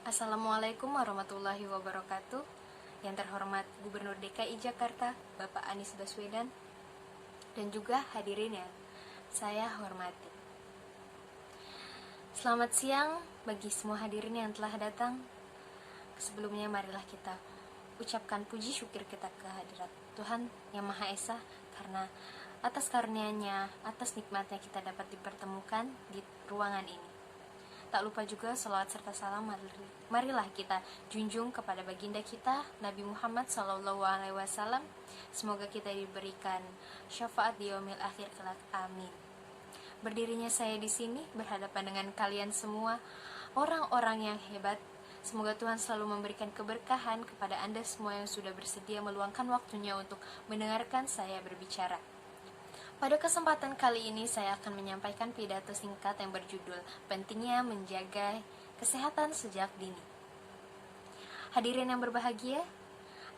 Assalamualaikum warahmatullahi wabarakatuh. Yang terhormat Gubernur DKI Jakarta, Bapak Anies Baswedan, dan juga hadirin yang saya hormati. Selamat siang bagi semua hadirin yang telah datang. Sebelumnya marilah kita ucapkan puji syukur kita ke hadirat Tuhan Yang Maha Esa, karena atas karunia-Nya, atas nikmatnya kita dapat dipertemukan di ruangan ini. Tak lupa juga salawat serta salam marilah kita junjung kepada baginda kita Nabi Muhammad SAW. Semoga kita diberikan syafaat di yaumil akhir kelak, amin. Berdirinya saya di sini berhadapan dengan kalian semua, orang-orang yang hebat. Semoga Tuhan selalu memberikan keberkahan kepada Anda semua yang sudah bersedia meluangkan waktunya untuk mendengarkan saya berbicara. Pada kesempatan kali ini saya akan menyampaikan pidato singkat yang berjudul Pentingnya Menjaga Kesehatan Sejak Dini. Hadirin yang berbahagia,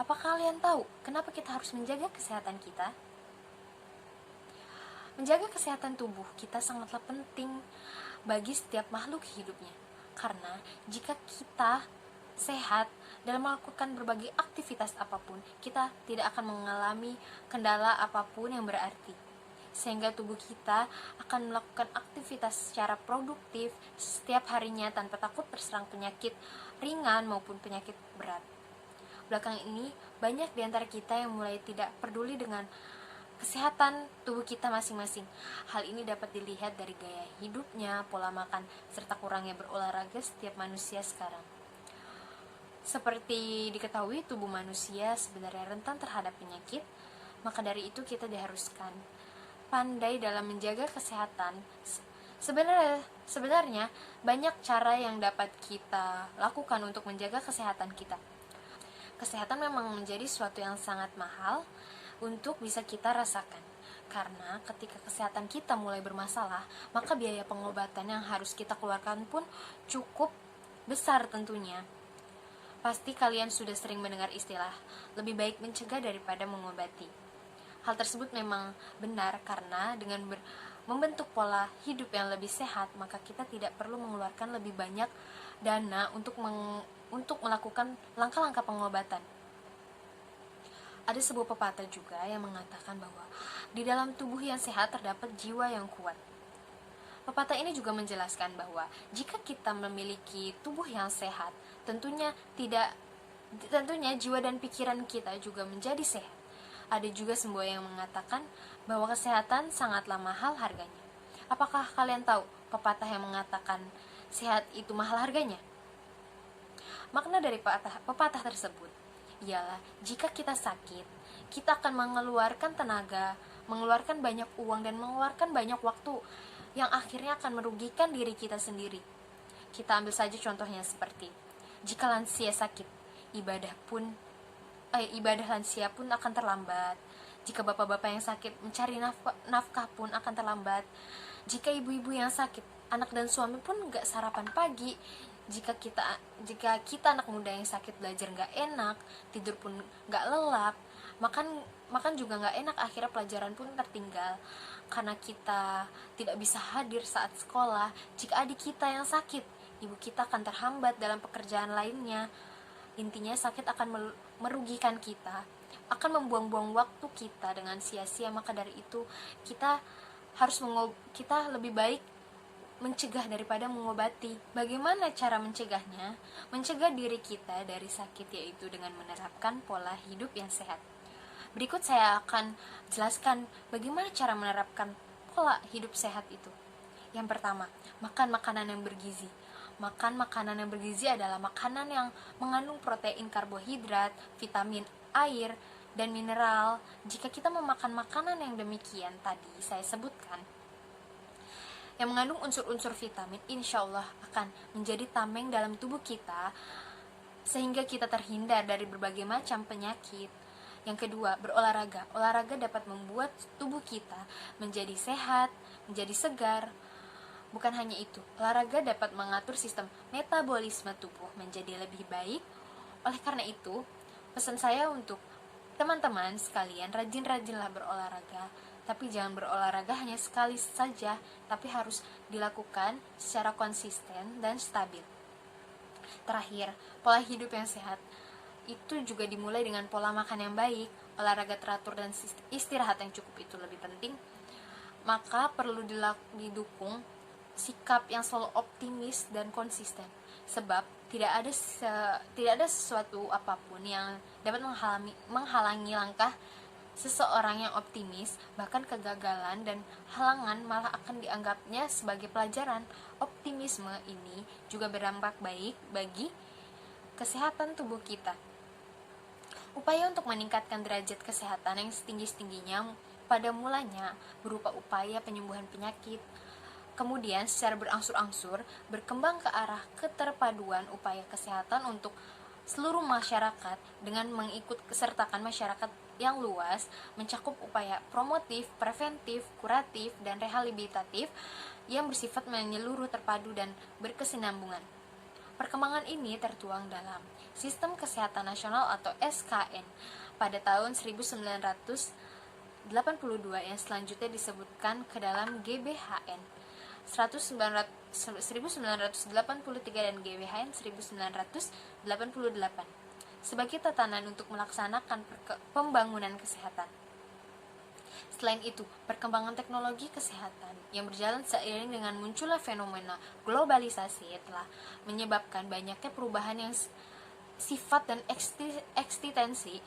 apa kalian tahu kenapa kita harus menjaga kesehatan kita? Menjaga kesehatan tubuh kita sangatlah penting bagi setiap makhluk hidupnya. Karena jika kita sehat dalam melakukan berbagai aktivitas apapun, kita tidak akan mengalami kendala apapun yang berarti. Sehingga tubuh kita akan melakukan aktivitas secara produktif setiap harinya tanpa takut terserang penyakit ringan maupun penyakit berat. Belakangan ini, banyak di antara kita yang mulai tidak peduli dengan kesehatan tubuh kita masing-masing. Hal ini dapat dilihat dari gaya hidupnya, pola makan, serta kurangnya berolahraga setiap manusia sekarang. Seperti diketahui, tubuh manusia sebenarnya rentan terhadap penyakit, maka dari itu kita diharuskan pandai dalam menjaga kesehatan. Sebenarnya banyak cara yang dapat kita lakukan untuk menjaga kesehatan kita. Kesehatan memang menjadi sesuatu yang sangat mahal untuk bisa kita rasakan. Karena ketika kesehatan kita mulai bermasalah, maka biaya pengobatan yang harus kita keluarkan pun cukup besar tentunya. Pasti kalian sudah sering mendengar istilah, lebih baik mencegah daripada mengobati. Hal tersebut memang benar karena dengan membentuk pola hidup yang lebih sehat, maka kita tidak perlu mengeluarkan lebih banyak dana untuk melakukan langkah-langkah pengobatan. Ada sebuah pepatah juga yang mengatakan bahwa di dalam tubuh yang sehat terdapat jiwa yang kuat. Pepatah ini juga menjelaskan bahwa jika kita memiliki tubuh yang sehat, tentunya jiwa dan pikiran kita juga menjadi sehat. Ada juga sebuah yang mengatakan bahwa kesehatan sangatlah mahal harganya. Apakah kalian tahu pepatah yang mengatakan sehat itu mahal harganya? Makna dari pepatah tersebut ialah jika kita sakit, kita akan mengeluarkan tenaga, mengeluarkan banyak uang, dan mengeluarkan banyak waktu yang akhirnya akan merugikan diri kita sendiri. Kita ambil saja contohnya seperti jika lansia sakit, ibadah lansia pun akan terlambat. Jika bapak-bapak yang sakit mencari nafkah pun akan terlambat. Jika ibu-ibu yang sakit, anak dan suami pun nggak sarapan pagi. Jika kita anak muda yang sakit, belajar nggak enak, tidur pun nggak lelap, makan juga nggak enak, akhirnya pelajaran pun tertinggal karena kita tidak bisa hadir saat sekolah. Jika adik kita yang sakit, ibu kita akan terhambat dalam pekerjaan lainnya. Intinya sakit akan merugikan kita, akan membuang-buang waktu kita dengan sia-sia. Maka dari itu kita lebih baik mencegah daripada mengobati. Bagaimana cara mencegahnya? Mencegah diri kita dari sakit yaitu dengan menerapkan pola hidup yang sehat. Berikut saya akan jelaskan bagaimana cara menerapkan pola hidup sehat itu. Yang pertama, makan makanan yang bergizi. Makan makanan yang bergizi adalah makanan yang mengandung protein, karbohidrat, vitamin, air, dan mineral. Jika kita memakan makanan yang demikian tadi saya sebutkan, yang mengandung unsur-unsur vitamin, insya Allah akan menjadi tameng dalam tubuh kita, sehingga kita terhindar dari berbagai macam penyakit. Yang kedua, berolahraga. Olahraga dapat membuat tubuh kita menjadi sehat, menjadi segar. Bukan hanya itu, olahraga dapat mengatur sistem metabolisme tubuh menjadi lebih baik. Oleh karena itu, pesan saya untuk teman-teman sekalian, rajin-rajinlah berolahraga. Tapi jangan berolahraga hanya sekali saja, tapi harus dilakukan secara konsisten dan stabil. Terakhir, pola hidup yang sehat itu juga dimulai dengan pola makan yang baik, olahraga teratur, dan istirahat yang cukup itu lebih penting. Maka perlu didukung sikap yang selalu optimis dan konsisten, sebab tidak ada sesuatu apapun yang dapat menghalangi langkah seseorang yang optimis. Bahkan kegagalan dan halangan malah akan dianggapnya sebagai pelajaran. Optimisme ini juga berdampak baik bagi kesehatan tubuh kita. Upaya untuk meningkatkan derajat kesehatan yang setinggi-tingginya pada mulanya berupa upaya penyembuhan penyakit, kemudian secara berangsur-angsur berkembang ke arah keterpaduan upaya kesehatan untuk seluruh masyarakat dengan mengikut kesertakan masyarakat yang luas, mencakup upaya promotif, preventif, kuratif, dan rehabilitatif yang bersifat menyeluruh, terpadu, dan berkesinambungan. Perkembangan ini tertuang dalam Sistem Kesehatan Nasional atau SKN pada tahun 1982 yang selanjutnya disebutkan ke dalam GBHN 1983 dan GBHN 1988 sebagai tatanan untuk melaksanakan pembangunan kesehatan. Selain itu, perkembangan teknologi kesehatan yang berjalan seiring dengan munculnya fenomena globalisasi telah menyebabkan banyaknya perubahan yang sifat dan eksistensi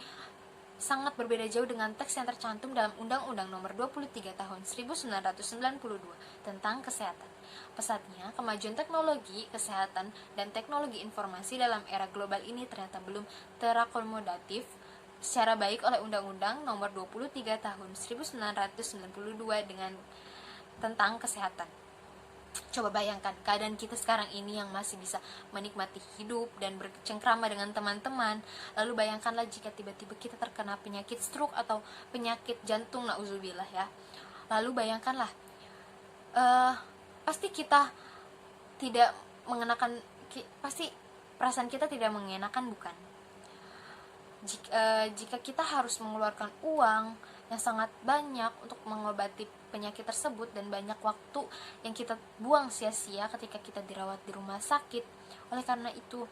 sangat berbeda jauh dengan teks yang tercantum dalam Undang-Undang Nomor 23 Tahun 1992 tentang Kesehatan. Pesatnya, kemajuan teknologi kesehatan dan teknologi informasi dalam era global ini ternyata belum terakomodatif secara baik oleh Undang-Undang Nomor 23 Tahun 1992 dengan tentang kesehatan. Coba bayangkan keadaan kita sekarang ini yang masih bisa menikmati hidup dan bercengkrama dengan teman-teman. Lalu bayangkanlah jika tiba-tiba kita terkena penyakit stroke atau penyakit jantung, nauzubillah ya. Lalu bayangkanlah, pasti kita tidak mengenakan, pasti perasaan kita tidak mengenakan, bukan? Jika kita harus mengeluarkan uang yang sangat banyak untuk mengobati penyakit tersebut dan banyak waktu yang kita buang sia-sia ketika kita dirawat di rumah sakit. Oleh karena itu,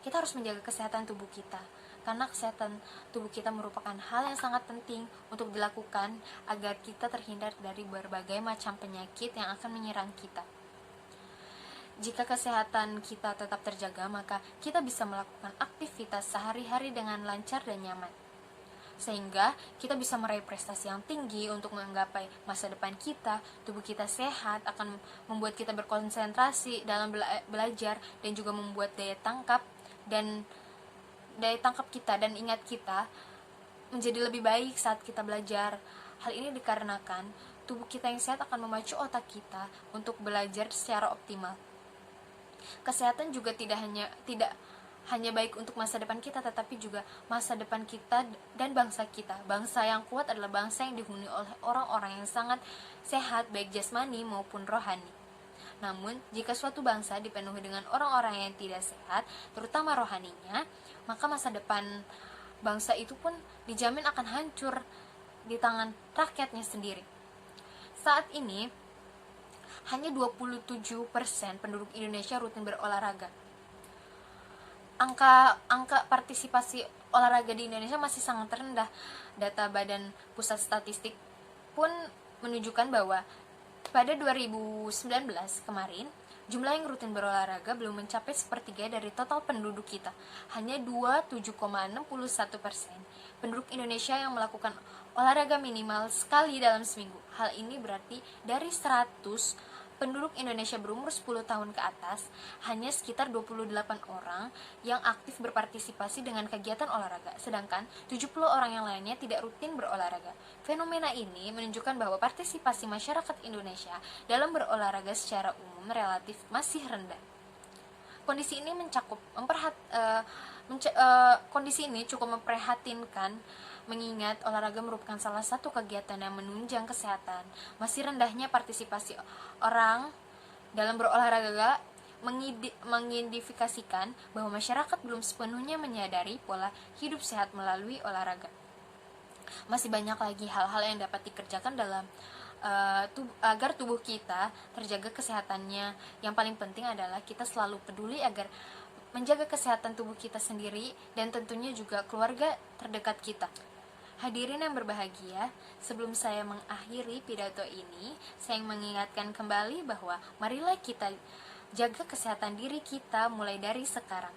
kita harus menjaga kesehatan tubuh kita, karena kesehatan tubuh kita merupakan hal yang sangat penting untuk dilakukan agar kita terhindar dari berbagai macam penyakit yang akan menyerang kita. Jika kesehatan kita tetap terjaga, maka kita bisa melakukan aktivitas sehari-hari dengan lancar dan nyaman, sehingga kita bisa meraih prestasi yang tinggi untuk menggapai masa depan kita. Tubuh kita sehat akan membuat kita berkonsentrasi dalam belajar dan juga membuat daya tangkap kita dan ingat kita menjadi lebih baik saat kita belajar. Hal ini dikarenakan tubuh kita yang sehat akan memacu otak kita untuk belajar secara optimal. Kesehatan juga tidak hanya baik untuk masa depan kita, tetapi juga masa depan kita dan bangsa kita. Bangsa yang kuat adalah bangsa yang dihuni oleh orang-orang yang sangat sehat, baik jasmani maupun rohani. Namun, jika suatu bangsa dipenuhi dengan orang-orang yang tidak sehat, terutama rohaninya, maka masa depan bangsa itu pun dijamin akan hancur di tangan rakyatnya sendiri. Saat ini, hanya 27% penduduk Indonesia rutin berolahraga. Angka partisipasi olahraga di Indonesia masih sangat rendah. Data Badan Pusat Statistik pun menunjukkan bahwa pada 2019 kemarin, jumlah yang rutin berolahraga belum mencapai sepertiga dari total penduduk kita. Hanya 27,61% penduduk Indonesia yang melakukan olahraga minimal sekali dalam seminggu. Hal ini berarti dari 100 penduduk Indonesia berumur 10 tahun ke atas, hanya sekitar 28 orang yang aktif berpartisipasi dengan kegiatan olahraga, sedangkan 70 orang yang lainnya tidak rutin berolahraga. Fenomena ini menunjukkan bahwa partisipasi masyarakat Indonesia dalam berolahraga secara umum relatif masih rendah. Kondisi ini cukup memprihatinkan, mengingat olahraga merupakan salah satu kegiatan yang menunjang kesehatan. Masih rendahnya partisipasi orang dalam berolahraga mengindikasikan bahwa masyarakat belum sepenuhnya menyadari pola hidup sehat melalui olahraga. Masih banyak lagi hal-hal yang dapat dikerjakan dalam agar tubuh kita terjaga kesehatannya. Yang paling penting adalah kita selalu peduli agar menjaga kesehatan tubuh kita sendiri dan tentunya juga keluarga terdekat kita. Hadirin yang berbahagia, sebelum saya mengakhiri pidato ini, saya ingin mengingatkan kembali bahwa marilah kita jaga kesehatan diri kita mulai dari sekarang.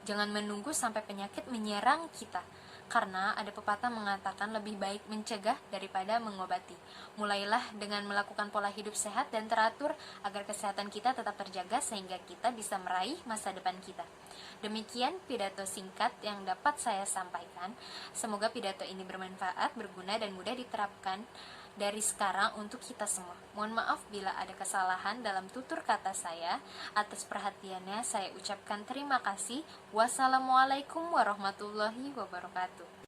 Jangan menunggu sampai penyakit menyerang kita, karena ada pepatah mengatakan lebih baik mencegah daripada mengobati. Mulailah dengan melakukan pola hidup sehat dan teratur agar kesehatan kita tetap terjaga sehingga kita bisa meraih masa depan kita. Demikian pidato singkat yang dapat saya sampaikan. Semoga pidato ini bermanfaat, berguna, dan mudah diterapkan dari sekarang untuk kita semua. Mohon maaf bila ada kesalahan dalam tutur kata saya. Atas perhatiannya saya ucapkan terima kasih. Wassalamualaikum warahmatullahi wabarakatuh.